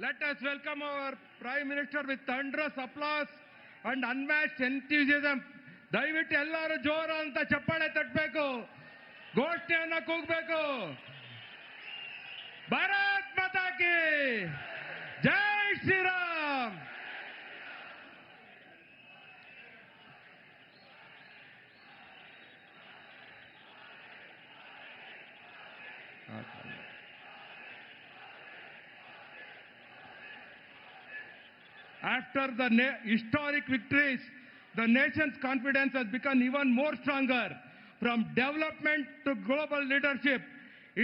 Let us welcome our Prime Minister with thunderous applause and unmatched enthusiasm. ದಯವಿಟ್ಟು ಎಲ್ಲರೂ ಜೋರ ಅಂತ ಚಪ್ಪಾಳೆ ತಟ್ಟಬೇಕು, ಘೋಷಣೆಯನ್ನ ಕೂಗಬೇಕು. ಭಾರತ್ ಮಾತಾ ಕಿ ಜೈ Shriram. After the historic victories, the nation's confidence has become even more stronger. From development to global leadership,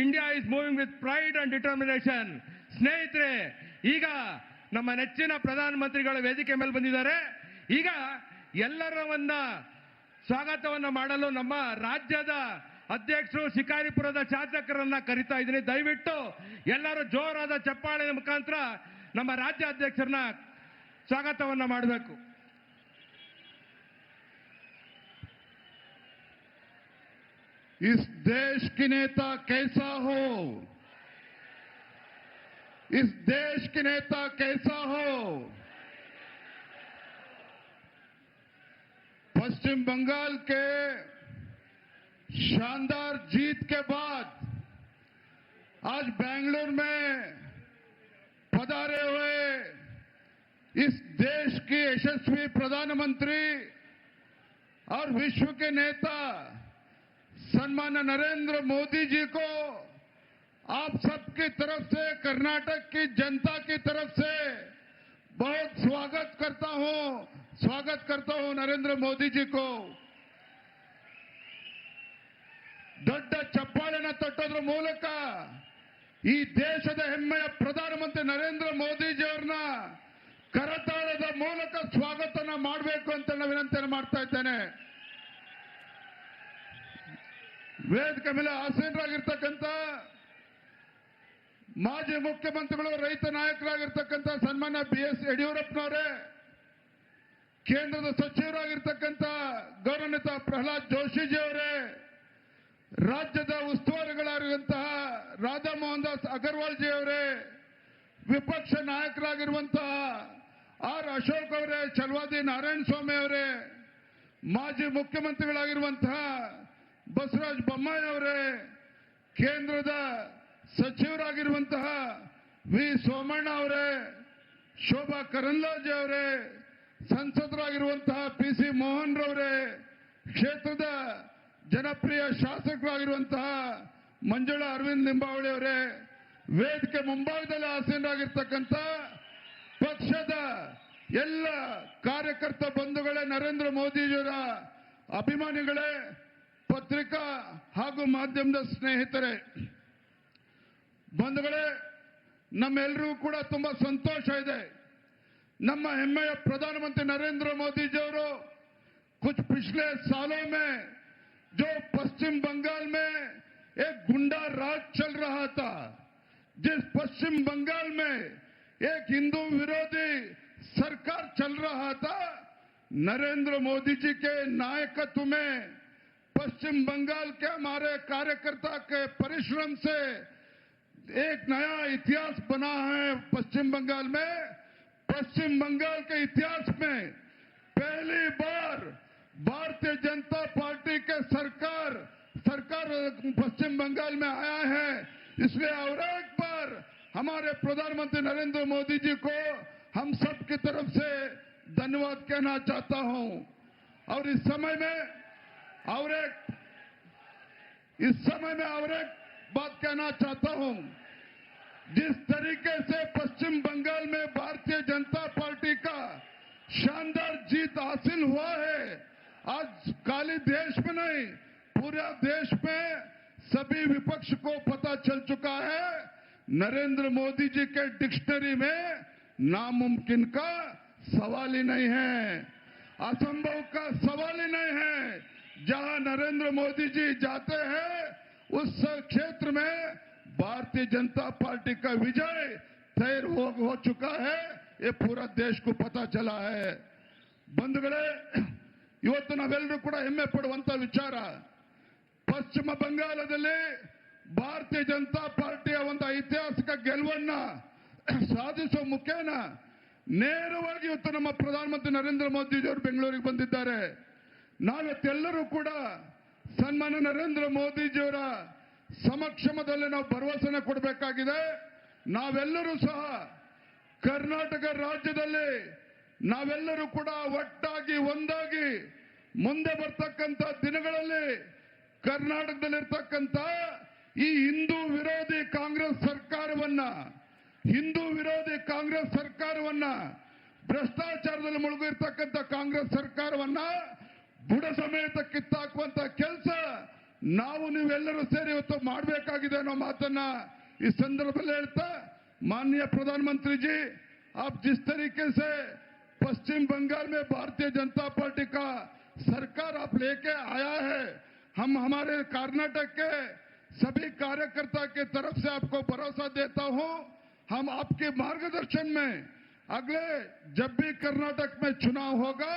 India is moving with pride and determination. ಸ್ನೇಹಿತರೆ, ಈಗ ನಮ್ಮ ನೆಚ್ಚಿನ ಪ್ರಧಾನಮಂತ್ರಿಗಳ ವೇದಿಕೆ ಮೇಲೆ ಬಂದಿದ್ದಾರೆ. ಈಗ ಎಲ್ಲರನ್ನ ಸ್ವಾಗತವನ್ನ ಮಾಡಲು ನಮ್ಮ ರಾಜ್ಯದ ಅಧ್ಯಕ್ಷರು ಶಿಕಾರಿಪುರದ ಶಾಸಕರನ್ನ ಕರೀತಾ ಇದ್ದೀನಿ. ದಯವಿಟ್ಟು ಎಲ್ಲರೂ ಜೋರಾದ ಚಪ್ಪಾಳೆ ಮುಖಾಂತರ ನಮ್ಮ ರಾಜ್ಯ ಅಧ್ಯಕ್ಷರನ್ನ ಸ್ವಾಗತವನ್ನ ಮಾಡಬೇಕು. इस देश की नेता कैसा हो, इस देश की नेता कैसा हो। पश्चिम बंगाल के शानदार जीत के बाद आज बेंगलुरु में पधारे हुए इस देश की यशस्वी प्रधानमंत्री और विश्व के नेता सम्मान्य नरेंद्र मोदी जी को आप सबकी तरफ से, कर्नाटक की जनता की तरफ से बहुत स्वागत करता हूं नरेंद्र मोदी जी को. ದೊಡ್ಡ ಚಪ್ಪಾಳೆನ ತಟ್ಟೋದ್ರ ಮೂಲಕ ಈ ದೇಶದ ಹೆಮ್ಮೆಯ ಪ್ರಧಾನಮಂತ್ರಿ ನರೇಂದ್ರ ಮೋದಿಜಿ ಅವರನ್ನ ಕರತಾಳದ ಮೂಲಕ ಸ್ವಾಗತನ ಮಾಡಬೇಕು ಅಂತ ವಿನಂತಿಯನ್ನು ಮಾಡ್ತಾ ಇದ್ದೇನೆ. ವೇದಿಕೆ ಮೇಲೆ ಆಸೀನರಾಗಿರ್ತಕ್ಕಂಥ ಮಾಜಿ ಮುಖ್ಯಮಂತ್ರಿಗಳು, ರೈತ ನಾಯಕರಾಗಿರ್ತಕ್ಕಂಥ ಸನ್ಮಾನ್ಯ BS ಯಡಿಯೂರಪ್ಪನವರೇ, ಕೇಂದ್ರದ ಸಚಿವರಾಗಿರ್ತಕ್ಕಂಥ ಗೌರವಾನ್ವಿತ ಪ್ರಹ್ಲಾದ್ ಜೋಶಿಜಿ ಅವರೇ, ರಾಜ್ಯದ ಉಸ್ತುವಾರಿಗಳಾಗಿರುವಂತಹ ರಾಧಾ ಮೋಹನ್ ದಾಸ್ ಅಗರ್ವಾಲ್ ಜಿ ಅವರೇ, ವಿಪಕ್ಷ ನಾಯಕರಾಗಿರುವಂತಹ ಆರ್ ಅಶೋಕ್ ಅವರೇ, ಚಲವಾದಿ ನಾರಾಯಣ ಸ್ವಾಮಿ ಅವರೇ, ಮಾಜಿ ಮುಖ್ಯಮಂತ್ರಿಗಳಾಗಿರುವಂತಹ ಬಸವರಾಜ ಬೊಮ್ಮಾಯಿ ಅವರೇ, ಕೇಂದ್ರದ ಸಚಿವರಾಗಿರುವಂತಹ ವಿ ಸೋಮಣ್ಣ ಅವರೇ, ಶೋಭಾ ಕರಂದ್ಲಾಜೆ ಅವರೇ, ಸಂಸದರಾಗಿರುವಂತಹ PC ಮೋಹನ್ ರವರೇ, ಕ್ಷೇತ್ರದ ಜನಪ್ರಿಯ ಶಾಸಕರಾಗಿರುವಂತಹ ಮಂಜುಳಾ ಅರವಿಂದ್ ಲಿಂಬಾವಳಿ ಅವರೇ, ವೇದಿಕೆ ಮುಂಭಾಗದಲ್ಲಿ ಆಸೀನರಾಗಿರ್ತಕ್ಕಂಥ ಪಕ್ಷದ ಎಲ್ಲ ಕಾರ್ಯಕರ್ತ ಬಂಧುಗಳೇ, ನರೇಂದ್ರ ಮೋದಿಜಿಯವರ ಅಭಿಮಾನಿಗಳೇ, ಪತ್ರಿಕಾ ಹಾಗೂ ಮಾಧ್ಯಮದ ಸ್ನೇಹಿತರೆ, ಬಂಧುಗಳೇ, ನಮ್ಮೆಲ್ಲರಿಗೂ ಕೂಡ ತುಂಬಾ ಸಂತೋಷ ಇದೆ. ನಮ್ಮ ಹೆಮ್ಮೆಯ ಪ್ರಧಾನಮಂತ್ರಿ नरेंद्र मोदी जी ಅವರು कुछ पिछले सालों में जो पश्चिम बंगाल में एक गुंडा राज चल रहा था, जिस पश्चिम बंगाल में एक हिंदू विरोधी सरकार चल रहा था, नरेंद्र मोदी जी के नायकत्व में पश्चिम बंगाल के हमारे कार्यकर्ता के परिश्रम से एक नया इतिहास बना है. पश्चिम बंगाल में, पश्चिम बंगाल के इतिहास में पहली बार भारतीय जनता पार्टी के सरकार पश्चिम बंगाल में आया है. इसलिए और एक बार हमारे प्रधानमंत्री नरेंद्र मोदी जी को हम सब की तरफ से धन्यवाद कहना चाहता हूं. और इस समय में और एक बात कहना चाहता हूं. जिस तरीके से पश्चिम बंगाल में भारतीय जनता पार्टी का शानदार जीत हासिल हुआ है, आज खाली देश में नहीं, पूरे देश में सभी विपक्ष को पता चल चुका है, नरेंद्र मोदी जी के डिक्शनरी में नामुमकिन का सवाल ही नहीं है, असंभव का सवाल ही नहीं है. जहां नरेंद्र मोदी जी जाते हैं उस क्षेत्र में भारतीय जनता पार्टी का विजय तय हो चुका है. ये पूरा देश को पता चला है. ಬಂಧುಗಳೇ, ಇವತ್ತು ನಾವೆಲ್ಲರೂ ಕೂಡ ಹೆಮ್ಮೆ ಪಡುವಂತ ವಿಚಾರ, ಪಶ್ಚಿಮ ಬಂಗಾಳದಲ್ಲಿ ಭಾರತೀಯ ಜನತಾ ಪಾರ್ಟಿಯ ಒಂದು ಐತಿಹಾಸಿಕ ಗೆಲುವನ್ನ ಸಾಧಿಸುವ ಮುಖೇನ ನೇರವಾಗಿ ಇವತ್ತು ನಮ್ಮ ಪ್ರಧಾನಮಂತ್ರಿ ನರೇಂದ್ರ ಮೋದಿಜಿಯವರು ಬೆಂಗಳೂರಿಗೆ ಬಂದಿದ್ದಾರೆ. ನಾವೆಲ್ಲರೂ ಕೂಡ ಸನ್ಮಾನ್ಯ ನರೇಂದ್ರ ಮೋದಿಜಿಯವರ ಸಮಕ್ಷಮದಲ್ಲಿ ನಾವು ಭರವಸೆನ ಕೊಡಬೇಕಾಗಿದೆ. ನಾವೆಲ್ಲರೂ ಸಹ ಕರ್ನಾಟಕ ರಾಜ್ಯದಲ್ಲಿ ನಾವೆಲ್ಲರೂ ಕೂಡ ಒಟ್ಟಾಗಿ ಒಂದಾಗಿ ಮುಂದೆ ಬರ್ತಕ್ಕಂಥ ದಿನಗಳಲ್ಲಿ ಕರ್ನಾಟಕದಲ್ಲಿರ್ತಕ್ಕಂಥ ಈ ಹಿಂದೂ ವಿರೋಧಿ ಕಾಂಗ್ರೆಸ್ ಸರ್ಕಾರವನ್ನ ಭ್ರಷ್ಟಾಚಾರದಲ್ಲಿ ಮುಳುಗಿರ್ತಕ್ಕಂಥ ಕಾಂಗ್ರೆಸ್ ಸರ್ಕಾರವನ್ನ ಬುಡ ಸಮೇತ ಕಿತ್ತಾಕುವಂತ ಕೆಲಸ ನಾವು ನೀವೆಲ್ಲರೂ ಸೇರಿ ಇವತ್ತು ಮಾಡಬೇಕಾಗಿದೆ ಅನ್ನೋ ಮಾತನ್ನ ಈ ಸಂದರ್ಭದಲ್ಲಿ ಹೇಳ್ತಾ, माननीय प्रधानमंत्री जी, आप जिस तरीके से पश्चिम बंगाल में भारतीय जनता पार्टी का सरकार आप लेके आया है, हम हमारे कर्नाटक के सभी कार्यकर्ता के तरफ से आपको भरोसा देता हूं, हम आपके मार्गदर्शन में अगले जब भी कर्नाटक में चुनाव होगा,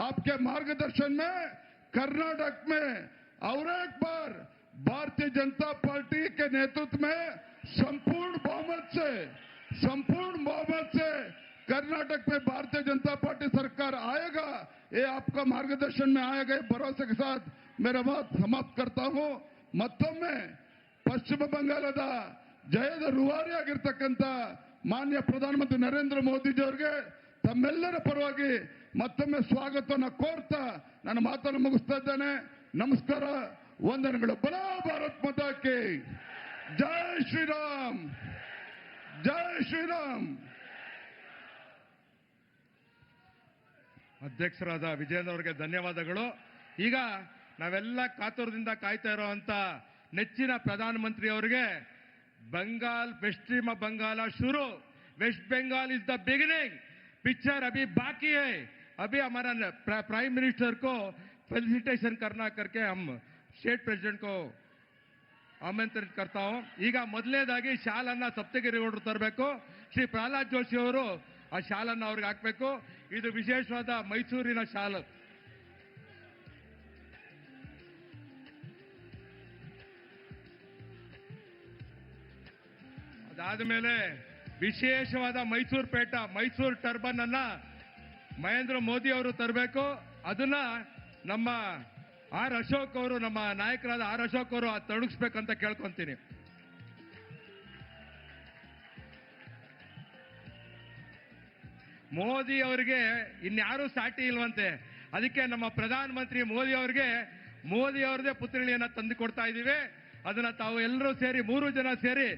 आपके मार्गदर्शन में कर्नाटक में और एक बार भारतीय जनता पार्टी के नेतृत्व में संपूर्ण बहुमत से कर्नाटक में भारतीय जनता पार्टी सरकार आएगा, ये आपका मार्गदर्शन में आएगा, भरोसे के साथ मेरा बात समाप्त करता हूं. ಮತ್ತೊಮ್ಮೆ ಪಶ್ಚಿಮ ಬಂಗಾಳದ ಜಯದ ರೂವಾರಿಯಾಗಿರ್ತಕ್ಕಂಥ ಮಾನ್ಯ ಪ್ರಧಾನಮಂತ್ರಿ ನರೇಂದ್ರ ಮೋದಿಜಿ ಅವರಿಗೆ ತಮ್ಮೆಲ್ಲರ ಪರವಾಗಿ ಮತ್ತೊಮ್ಮೆ ಸ್ವಾಗತವನ್ನು ಕೋರ್ತಾ ನನ್ನ ಮಾತನ್ನು ಮುಗಿಸ್ತಾ ಇದ್ದೇನೆ. ನಮಸ್ಕಾರ, ವಂದನೆಗಳು. ಬಲೋ ಭಾರತ್ ಮಾತಾ ಕಿ ಜೈ ಶ್ರೀರಾಮ್, ಜೈ ಶ್ರೀರಾಮ್. ಅಧ್ಯಕ್ಷರಾದ ವಿಜೇಂದ್ರ ಅವರಿಗೆ ಧನ್ಯವಾದಗಳು. ಈಗ ನಾವೆಲ್ಲ ಕಾತುರದಿಂದ ಕಾಯ್ತಾ ಇರುವಂತ ನೆಚ್ಚಿನ ಪ್ರಧಾನಮಂತ್ರಿ ಅವರಿಗೆ बंगाल पश्चिम बंगाल शुरू, West Bengal is the beginning, picture अभी बाकी है. अभी हमारा प्राइम मिनिस्टर को फेलिसिटेशन करना करके हम स्टेट प्रेसिडेंट को आमंत्रित करता हूं. ಈಗ ಮೊದಲನೇದಾಗಿ ಶಾಲನ್ನ ಸಪ್ತಗಿರಿಗೌಡರು ತರಬೇಕು. ಶ್ರೀ ಪ್ರಹ್ಲಾದ್ ಜೋಶಿ ಅವರು ಆ ಶಾಲನ್ನ ಅವ್ರಿಗೆ ಹಾಕಬೇಕು. ಇದು ವಿಶೇಷವಾದ ಮೈಸೂರಿನ ಶಾಲು. ಅದಾದ್ಮೇಲೆ ವಿಶೇಷವಾದ ಮೈಸೂರು ಪೇಟ, ಮೈಸೂರು ಟರ್ಬನ್ ಅನ್ನ ಮಹೇಂದ್ರ ಮೋದಿ ಅವರು ತರಬೇಕು. ಅದನ್ನ ನಮ್ಮ ಆರ್ ಅಶೋಕ್ ಅವರು, ನಮ್ಮ ನಾಯಕರಾದ ಆರ್ ಅಶೋಕ್ ಅವರು ತೊಡಗಿಸ್ಬೇಕಂತ ಕೇಳ್ಕೊಂತೀನಿ. ಮೋದಿ ಅವರಿಗೆ ಇನ್ಯಾರೂ ಸಾಟಿ ಇಲ್ವಂತೆ. ಅದಕ್ಕೆ ನಮ್ಮ ಪ್ರಧಾನಮಂತ್ರಿ ಮೋದಿ ಅವರಿಗೆ ಮೋದಿ ಅವರದೇ ಪುತ್ರಿಣಿಯನ್ನ ತಂದು ಕೊಡ್ತಾ ಇದ್ದೀವಿ. ಅದನ್ನ ತಾವು ಎಲ್ಲರೂ ಸೇರಿ, 3 ಜನ ಸೇರಿ,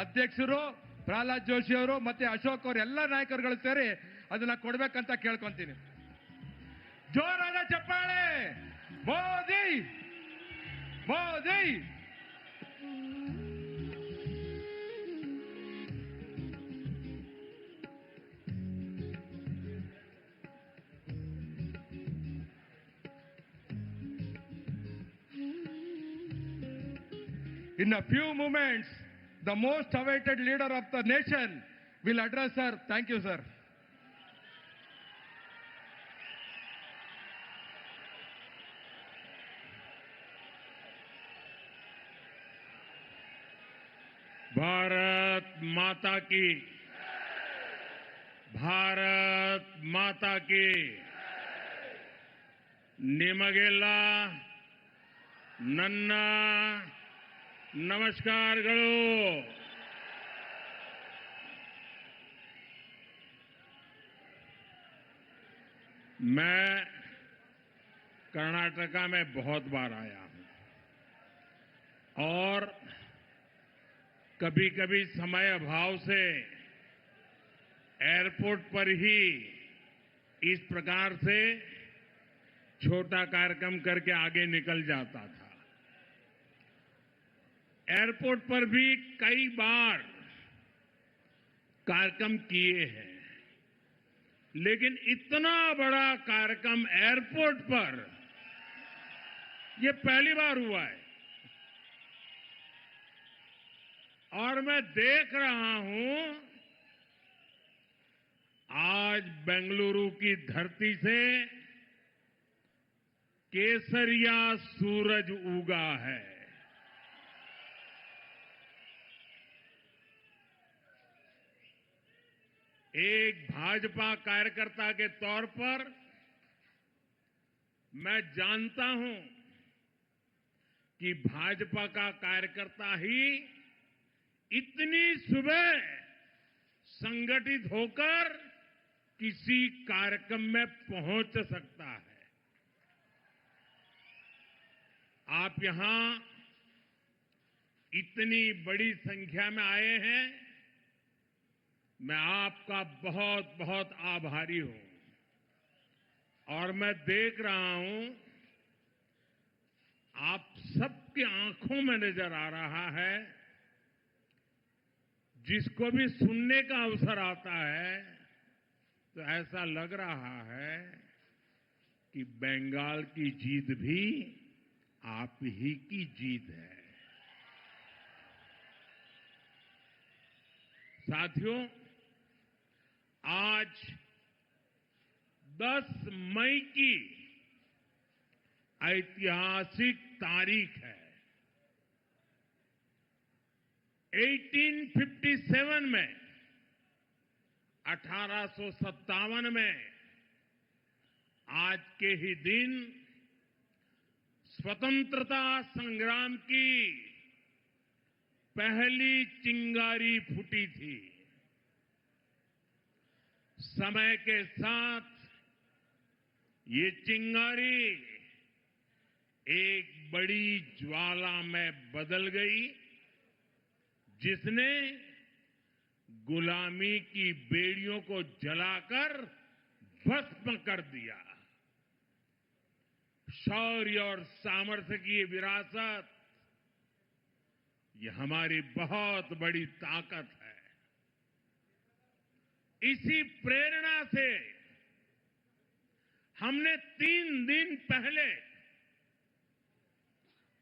ಅಧ್ಯಕ್ಷರು ಪ್ರಹ್ಲಾದ್ ಜೋಶಿ ಅವರು ಮತ್ತೆ ಅಶೋಕ್ ಅವರು, ಎಲ್ಲ ನಾಯಕರುಗಳು ಸೇರಿ ಅದನ್ನ ಕೊಡ್ಬೇಕಂತ ಕೇಳ್ಕೊಂತೀನಿ. ಜೋರಾದ ಚಪ್ಪಾಳೆ. Modi Modi. In a few moments, the most awaited leader of the nation will address her. Thank you, sir. Bharat माता की, भारत माता की. ನಿಮಗೆಲ್ಲ ನನ್ನ ನಮಸ್ಕಾರಗಳು. मैं कर्नाटका में बहुत बार आया हूं और कभी कभी समय अभाव से एयरपोर्ट पर ही इस प्रकार से छोटा कार्यक्रम करके आगे निकल जाता था. एयरपोर्ट पर भी कई बार कार्यक्रम किए हैं, लेकिन इतना बड़ा कार्यक्रम एयरपोर्ट पर यह पहली बार हुआ है. और मैं देख रहा हूं आज बेंगलुरु की धरती से केसरिया सूरज उगा है. एक भाजपा कार्यकर्ता के तौर पर मैं जानता हूं कि भाजपा का कार्यकर्ता ही इतनी सुबह संगठित होकर किसी कार्यक्रम में पहुंच सकता है। आप यहां इतनी बड़ी संख्या में आए हैं, मैं आपका बहुत बहुत आभारी हूं। और मैं देख रहा हूं आप सबकी आंखों में नजर आ रहा है, जिसको भी सुनने का अवसर आता है तो ऐसा लग रहा है कि बंगाल की जीत भी आप ही की जीत है। साथियों, आज 10 मई की ऐतिहासिक तारीख है। 1857 में 1857 में आज के ही दिन स्वतंत्रता संग्राम की पहली चिंगारी फूटी थी। समय के साथ ये चिंगारी एक बड़ी ज्वाला में बदल गई, जिसने गुलामी की बेड़ियों को जलाकर भस्म कर दिया। शौर्य और सामर्थ्य की ये विरासत, ये हमारी बहुत बड़ी ताकत है। इसी प्रेरणा से हमने 3 दिन पहले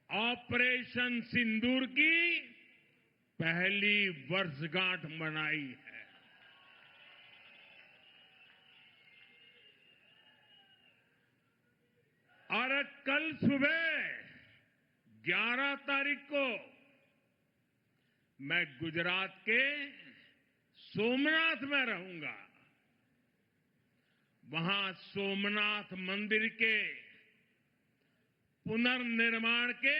ऑपरेशन सिंदूर की पहली वर्षगांठ मनाई है। और कल सुबह 11 तारीख को मैं गुजरात के सोमनाथ में रहूंगा। वहां सोमनाथ मंदिर के पुनर्निर्माण के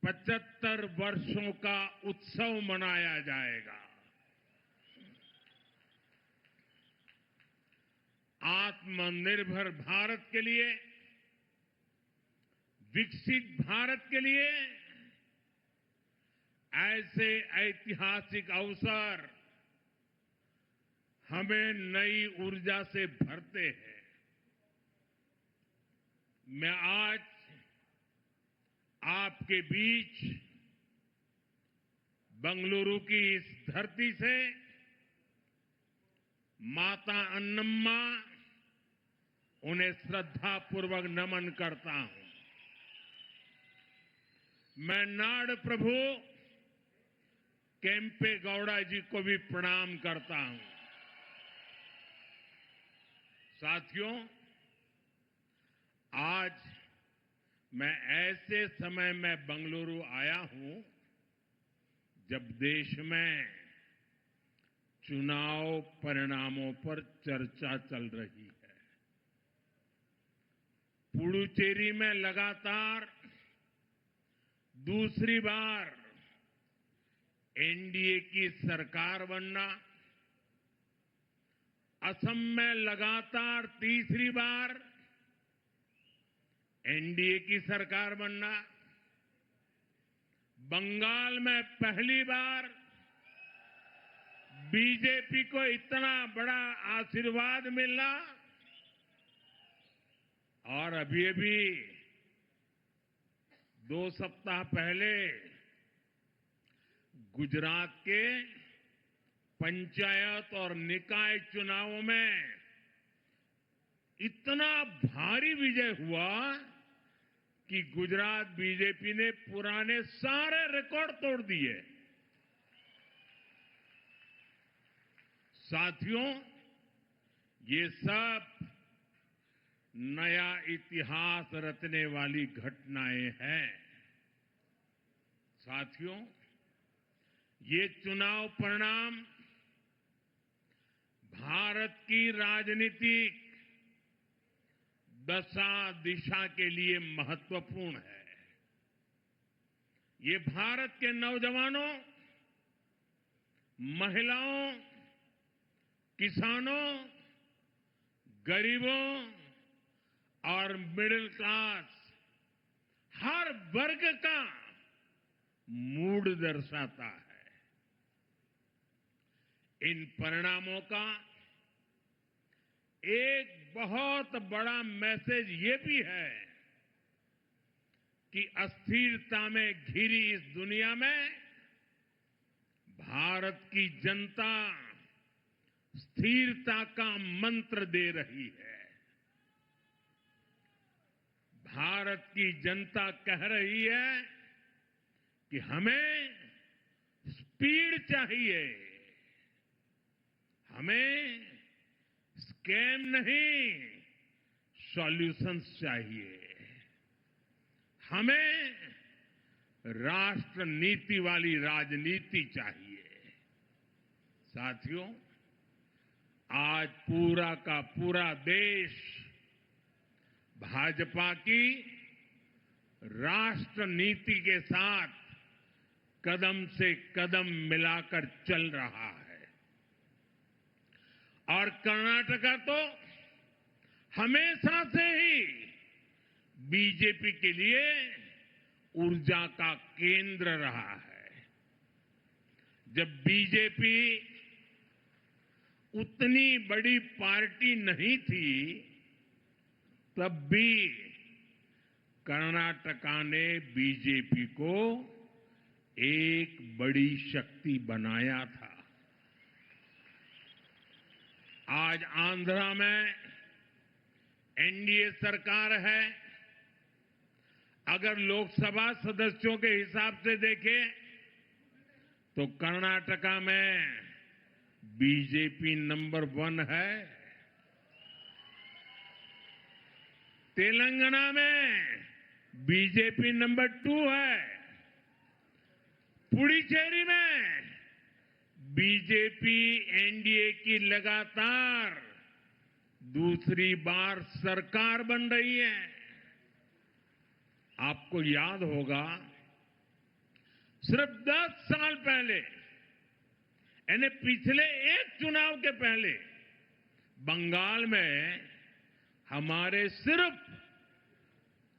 75 वर्षों का उत्सव मनाया जाएगा। आत्मनिर्भर भारत के लिए, विकसित भारत के लिए ऐसे ऐतिहासिक अवसर हमें नई ऊर्जा से भरते हैं। मैं आज आपके बीच बंगलुरु की इस धरती से माता अन्नम्मा, उन्हें श्रद्धापूर्वक नमन करता हूं। मैं नाड़ प्रभु केम्पे गौड़ा जी को भी प्रणाम करता हूं। साथियों, आज मैं ऐसे समय में बंगलुरु आया हूं जब देश में चुनाव परिणामों पर चर्चा चल रही है। पुडुचेरी में लगातार दूसरी बार एनडीए की सरकार बनना, असम में लगातार तीसरी बार एनडीए की सरकार बनना, बंगाल में पहली बार बीजेपी को इतना बड़ा आशीर्वाद मिलना, और अभी 2 सप्ताह पहले गुजरात के पंचायत और निकाय चुनावों में इतना भारी विजय हुआ कि गुजरात बीजेपी ने पुराने सारे रिकॉर्ड तोड़ दिए। साथियों, ये सब नया इतिहास रचने वाली घटनाएं हैं। साथियों, ये चुनाव परिणाम भारत की राजनीतिक दशा दिशा के लिए महत्वपूर्ण है। ये भारत के नौजवानों, महिलाओं, किसानों, गरीबों और मिडिल क्लास हर वर्ग का मूड दर्शाता है। इन परिणामों का एक बहुत बड़ा मैसेज ये भी है कि अस्थिरता में घिरी इस दुनिया में भारत की जनता स्थिरता का मंत्र दे रही है। भारत की जनता कह रही है कि हमें स्पीड चाहिए, हमें स्कैम नहीं, सॉल्यूशंस चाहिए। हमें राष्ट्र नीति वाली राजनीति चाहिए। साथियों, आज पूरा का पूरा देश भाजपा की राष्ट्र नीति के साथ कदम से कदम मिलाकर चल रहा है। और कर्नाटका तो हमेशा से ही बीजेपी के लिए ऊर्जा का केंद्र रहा है। जब बीजेपी उतनी बड़ी पार्टी नहीं थी, तब भी कर्नाटका ने बीजेपी को एक बड़ी शक्ति बनाया था। आज आंध्रा में एनडीए सरकार है। अगर लोकसभा सदस्यों के हिसाब से देखें तो कर्नाटका में बीजेपी नंबर 1 है। तेलंगाना में बीजेपी नंबर 2 है। पुडुचेरी में बीजेपी एनडीए की लगातार दूसरी बार सरकार बन रही है। आपको याद होगा, सिर्फ 10 साल पहले, यानी पिछले एक चुनाव के पहले, बंगाल में हमारे सिर्फ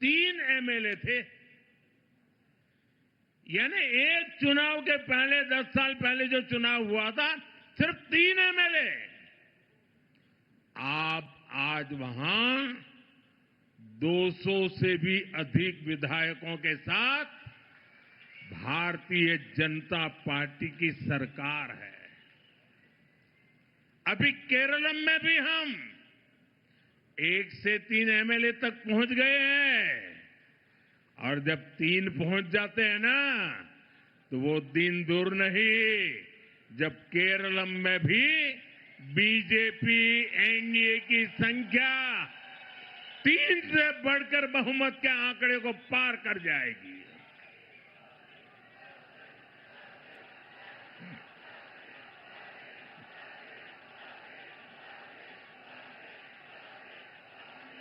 3 एमएलए थे। यानी एक चुनाव के पहले, 10 साल पहले जो चुनाव हुआ था, सिर्फ 3 एमएलए। आज वहां 200 से भी अधिक विधायकों के साथ भारतीय जनता पार्टी की सरकार है। अभी केरलम में भी हम 1 से 3 एमएलए तक पहुंच गए हैं। और जब 3 पहुंच जाते हैं ना, तो वो दिन दूर नहीं जब केरलम में भी बीजेपी एनडीए की संख्या 3 से बढ़कर बहुमत के आंकड़े को पार कर जाएगी।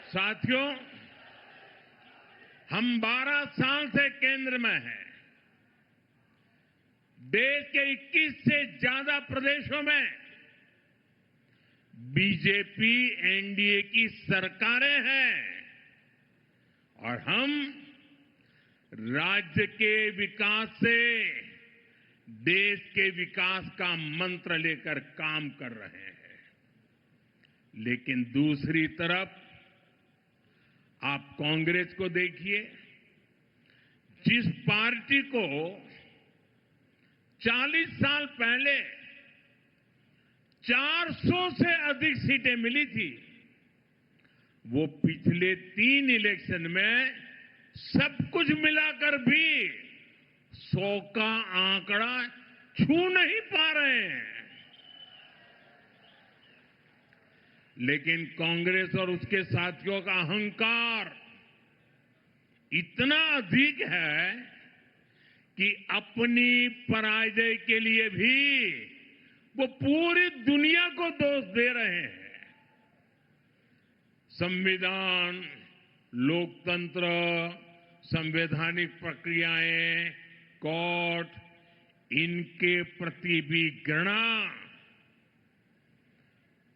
साथियों, हम 12 साल से केंद्र में हैं। देश के 21 से ज्यादा प्रदेशों में बीजेपी एनडीए की सरकारें हैं और हम राज्य के विकास से देश के विकास का मंत्र लेकर काम कर रहे हैं। लेकिन दूसरी तरफ आप कांग्रेस को देखिए, जिस पार्टी को 40 साल पहले 400 से अधिक सीटें मिली थी, वो पिछले 3 इलेक्शन में सब कुछ मिलाकर भी 100 का आंकड़ा छू नहीं पा रहे हैं। लेकिन कांग्रेस और उसके साथियों का अहंकार इतना अधिक है कि अपनी पराजय के लिए भी वो पूरी दुनिया को दोष दे रहे हैं। संविधान, लोकतंत्र, संवैधानिक प्रक्रियाएं, कोर्ट, इनके प्रति भी घृणा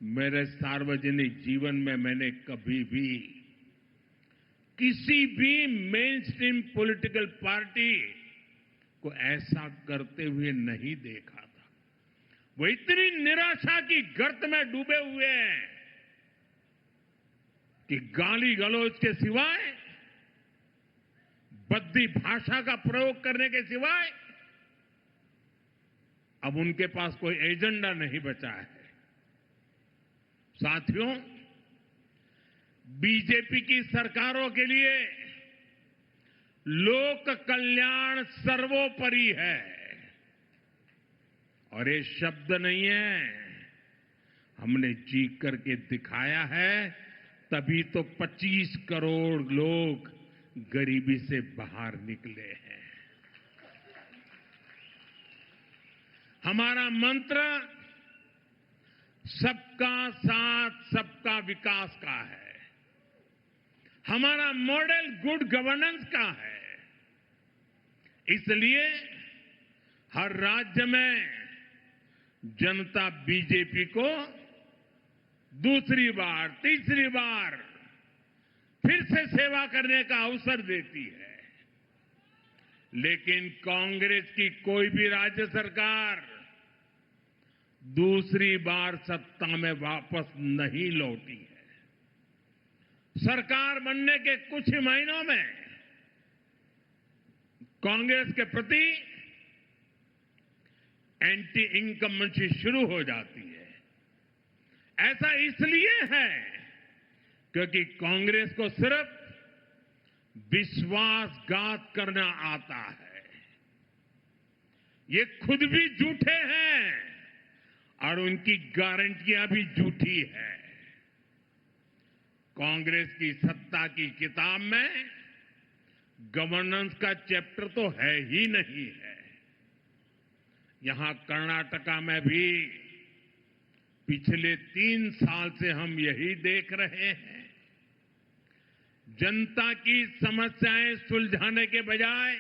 मेरे सार्वजनिक जीवन में मैंने कभी भी किसी भी मेन स्ट्रीम पॉलिटिकल पार्टी को ऐसा करते हुए नहीं देखा था। वो इतनी निराशा की गर्त में डूबे हुए हैं कि गाली गलौज के सिवाय, बद्दी भाषा का प्रयोग करने के सिवाय अब उनके पास कोई एजेंडा नहीं बचा है। साथियों, बीजेपी की सरकारों के लिए लोक कल्याण सर्वोपरि है और ये शब्द नहीं है, हमने जी करके दिखाया है। तभी तो 25 करोड़ लोग गरीबी से बाहर निकले हैं। हमारा मंत्र सबका साथ सबका विकास का है। हमारा मॉडल गुड गवर्नेंस का है। इसलिए हर राज्य में जनता बीजेपी को दूसरी बार, तीसरी बार फिर से सेवा करने का अवसर देती है। लेकिन कांग्रेस की कोई भी राज्य सरकार दूसरी बार सत्ता में वापस नहीं लौटी है। सरकार बनने के कुछ ही महीनों में कांग्रेस के प्रति एंटी इनकम्बेंसी शुरू हो जाती है। ऐसा इसलिए है क्योंकि कांग्रेस को सिर्फ विश्वासघात करना आता है। ये खुद भी झूठे हैं और उनकी गारंटियां भी झूठी है। कांग्रेस की सत्ता की किताब में गवर्नेंस का चैप्टर तो है ही नहीं है। यहां कर्नाटका में भी पिछले 3 साल से हम यही देख रहे हैं। जनता की समस्याएं सुलझाने के बजाय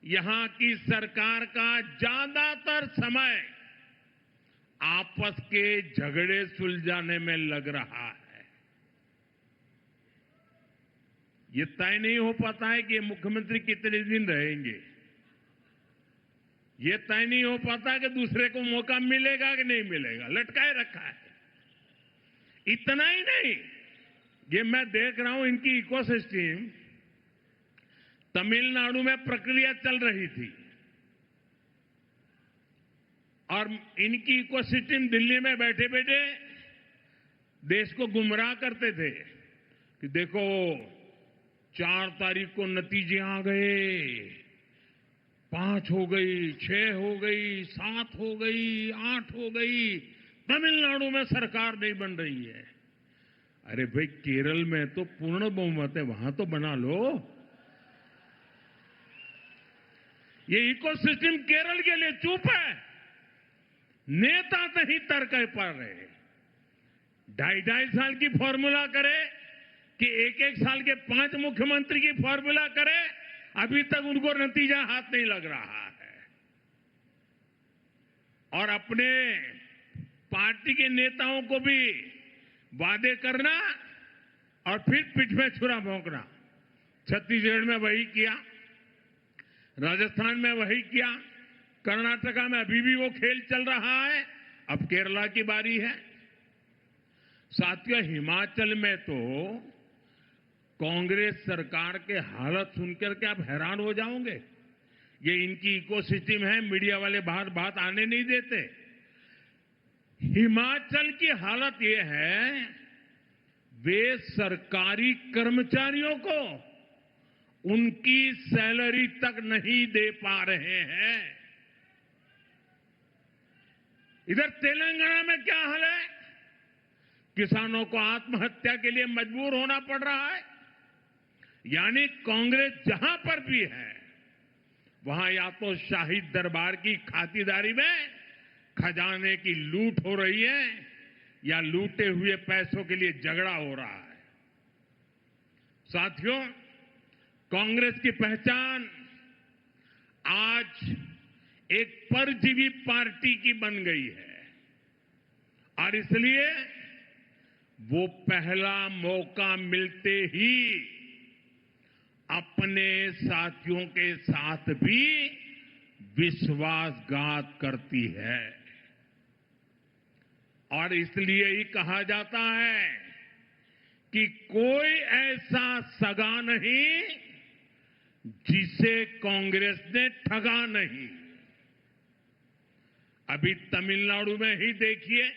यहां की सरकार का ज्यादातर समय आपस के झगड़े सुलझाने में लग रहा है। ये तय नहीं हो पाता है कि मुख्यमंत्री कितने दिन रहेंगे। ये तय नहीं हो पाता कि दूसरे को मौका मिलेगा कि नहीं मिलेगा, लटकाए रखा है। इतना ही नहीं, ये मैं देख रहा हूं इनकी इकोसिस्टम तमिलनाडु में प्रक्रिया चल रही थी और इनकी इकोसिस्टम दिल्ली में बैठे बैठे देश को गुमराह करते थे कि देखो 4 तारीख को नतीजे आ गए, 5 हो गई, 6 हो गई, 7 हो गई, 8 हो गई, तमिलनाडु में सरकार नहीं बन रही है। अरे भाई, केरल में तो पूर्ण बहुमत है, वहां तो बना लो। ये इकोसिस्टम केरल के लिए चुप है। नेता नहीं तर्क पा रहे। 2.5 साल की फॉर्मूला करे कि 1-1 साल के 5 मुख्यमंत्री की फॉर्मूला करे, अभी तक उनको नतीजा हाथ नहीं लग रहा है। और अपने पार्टी के नेताओं को भी वादे करना और फिर पीठ में छुरा भोंकना। छत्तीसगढ़ में वही किया, राजस्थान में वही किया, कर्नाटका में अभी भी वो खेल चल रहा है। अब केरला की बारी है। साथियों, हिमाचल में तो कांग्रेस सरकार के हालत सुनकर के आप हैरान हो जाओगे। ये इनकी इकोसिस्टम है, मीडिया वाले बाहर बात आने नहीं देते। हिमाचल की हालत ये है, वे सरकारी कर्मचारियों को उनकी सैलरी तक नहीं दे पा रहे हैं। इधर तेलंगाना में क्या हाल है? किसानों को आत्महत्या के लिए मजबूर होना पड़ रहा है। यानी कांग्रेस जहां पर भी है, वहां या तो शाही दरबार की खातिरदारी में खजाने की लूट हो रही है या लूटे हुए पैसों के लिए झगड़ा हो रहा है। साथियों, कांग्रेस की पहचान आज एक परजीवी पार्टी की बन गई है और इसलिए वो पहला मौका मिलते ही अपने साथियों के साथ भी विश्वासघात करती है और इसलिए ही कहा जाता है कि कोई ऐसा सगा नहीं जिसे कांग्रेस ने ठगा नहीं। अभी तमिलनाडु में ही देखिए,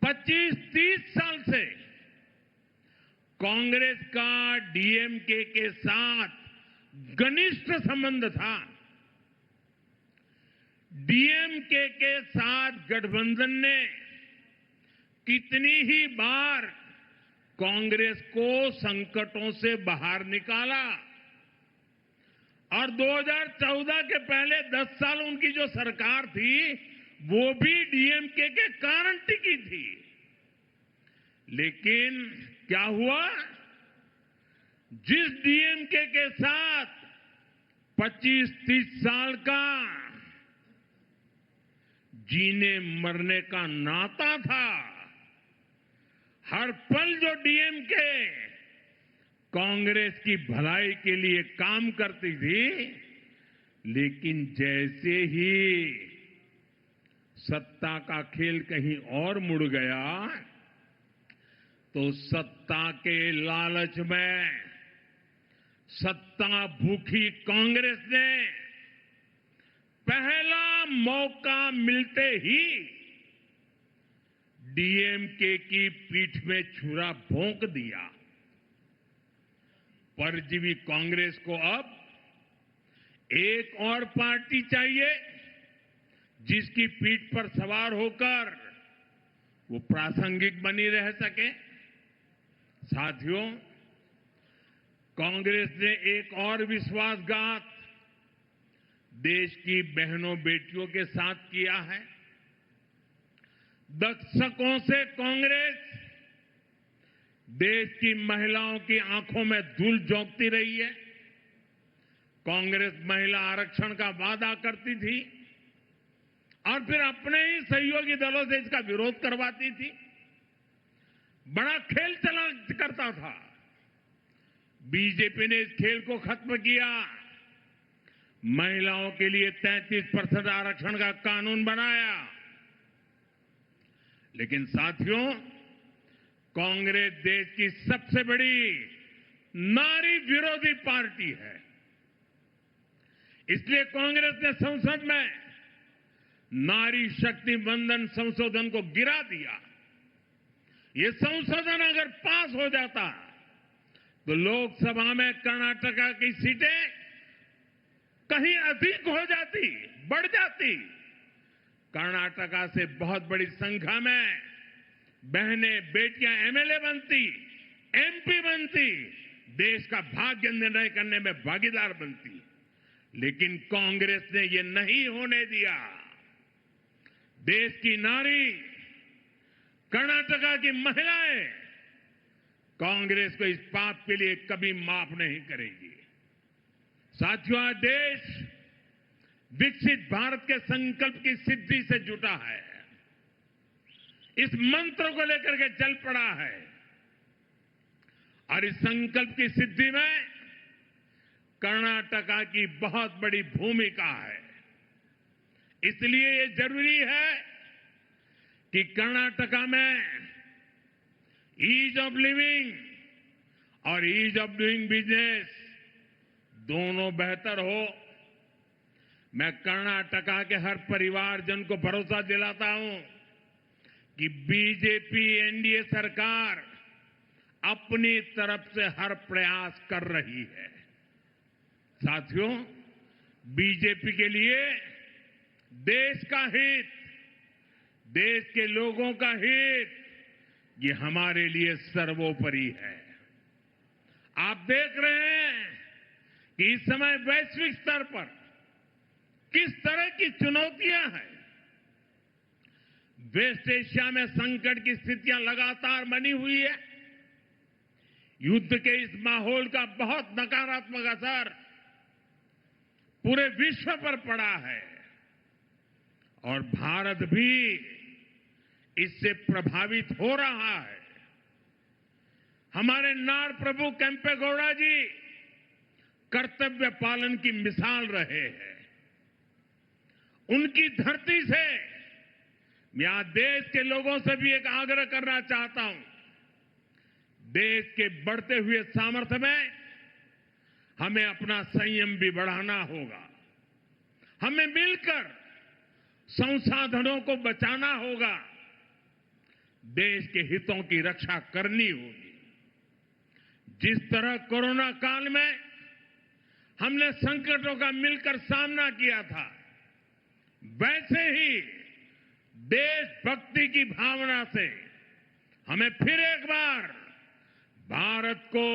25-30 साल से कांग्रेस का डीएमके के साथ घनिष्ठ संबंध था। डीएमके के साथ गठबंधन ने कितनी ही बार कांग्रेस को संकटों से बाहर निकाला और 2014 के पहले 10 साल उनकी जो सरकार थी वो भी डीएमके के कारण टिकी थी। लेकिन क्या हुआ? जिस डीएमके के साथ 25-30 साल का जीने मरने का नाता था, हर पल जो डीएमके कांग्रेस की भलाई के लिए काम करती थी, लेकिन जैसे ही सत्ता का खेल कहीं और मुड़ गया तो सत्ता के लालच में सत्ता भूखी कांग्रेस ने पहला मौका मिलते ही डीएमके की पीठ में छुरा भोंक दिया। परजीवी कांग्रेस को अब एक और पार्टी चाहिए जिसकी पीठ पर सवार होकर वो प्रासंगिक बनी रह सके। साथियों, कांग्रेस ने एक और विश्वासघात देश की बहनों बेटियों के साथ किया है। दशकों से कांग्रेस देश की महिलाओं की आंखों में धूल झोंकती रही है। कांग्रेस महिला आरक्षण का वादा करती थी और फिर अपने ही सहयोगी दलों से इसका विरोध करवाती थी। बड़ा खेल चला करता था। बीजेपी ने इस खेल को खत्म किया। महिलाओं के लिए 33% आरक्षण का कानून बनाया। लेकिन साथियों, कांग्रेस देश की सबसे बड़ी नारी विरोधी पार्टी है। इसलिए कांग्रेस ने संसद में नारी शक्ति वंदन संशोधन को गिरा दिया। ये संशोधन अगर पास हो जाता तो लोकसभा में कर्नाटका की सीटें कहीं अधिक हो जाती, बढ़ जाती। कर्नाटका से बहुत बड़ी संख्या में बहनें बेटियां एमएलए बनती, एमपी बनती, देश का भाग्य निर्णय करने में भागीदार बनती। लेकिन कांग्रेस ने ये नहीं होने दिया। देश की नारी, कर्नाटका की महिलाएं कांग्रेस को इस पाप के लिए कभी माफ नहीं करेगी। साथियों, आज देश विकसित भारत के संकल्प की सिद्धि से जुटा है। इस मंत्र को लेकर के चल पड़ा है और इस संकल्प की सिद्धि में कर्नाटका की बहुत बड़ी भूमिका है। इसलिए ये जरूरी है कि कर्नाटका में ईज ऑफ लिविंग और ईज ऑफ डूइंग बिजनेस दोनों बेहतर हो। मैं कर्नाटका के हर परिवारजन को भरोसा दिलाता हूं कि बीजेपी एनडीए सरकार अपनी तरफ से हर प्रयास कर रही है। साथियों, बीजेपी के लिए देश का हित, देश के लोगों का हित, ये हमारे लिए सर्वोपरि है। आप देख रहे हैं कि इस समय वैश्विक स्तर पर किस तरह की चुनौतियां हैं। वेस्ट एशिया में संकट की स्थितियां लगातार बनी हुई है। युद्ध के इस माहौल का बहुत नकारात्मक असर पूरे विश्व पर पड़ा है और भारत भी इससे प्रभावित हो रहा है। हमारे नार प्रभु केम्पेगौड़ा जी कर्तव्य पालन की मिसाल रहे हैं। उनकी धरती से मैं आज देश के लोगों से भी एक आग्रह करना चाहता हूं। देश के बढ़ते हुए सामर्थ्य में हमें अपना संयम भी बढ़ाना होगा। हमें मिलकर संसाधनों को बचाना होगा। देश के हितों की रक्षा करनी होगी। जिस तरह कोरोना काल में हमने संकटों का मिलकर सामना किया था, वैसे ही देशभक्ति की भावना से हमें फिर एक बार भारत को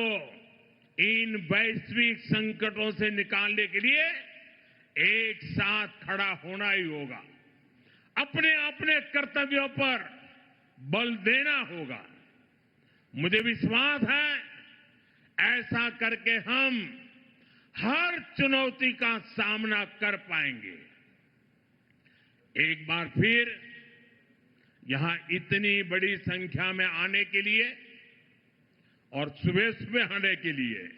इन वैश्विक संकटों से निकालने के लिए एक साथ खड़ा होना ही होगा। अपने अपने कर्तव्यों पर बल देना होगा। मुझे विश्वास है ऐसा करके हम हर चुनौती का सामना कर पाएंगे। एक बार फिर यहां इतनी बड़ी संख्या में आने के लिए और सुबह सुबह आने के लिए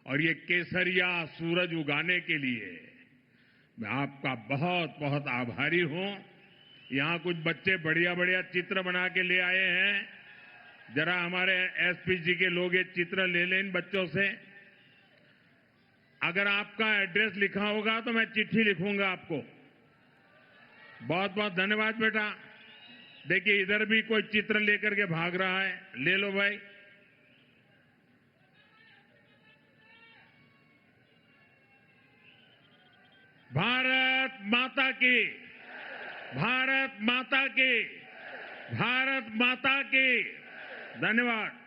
और ये केसरिया सूरज उगाने के लिए मैं आपका बहुत बहुत आभारी हूं। यहां कुछ बच्चे बढ़िया बढ़िया चित्र बना के ले आए हैं। जरा हमारे एसपी जी के लोग ये चित्र ले लें इन बच्चों से। अगर आपका एड्रेस लिखा होगा तो मैं चिट्ठी लिखूंगा आपको। बहुत बहुत धन्यवाद बेटा। देखिए इधर भी कोई चित्र लेकर के भाग रहा है, ले लो भाई। भारत माता की, भारत माता की, भारत माता की। धन्यवाद।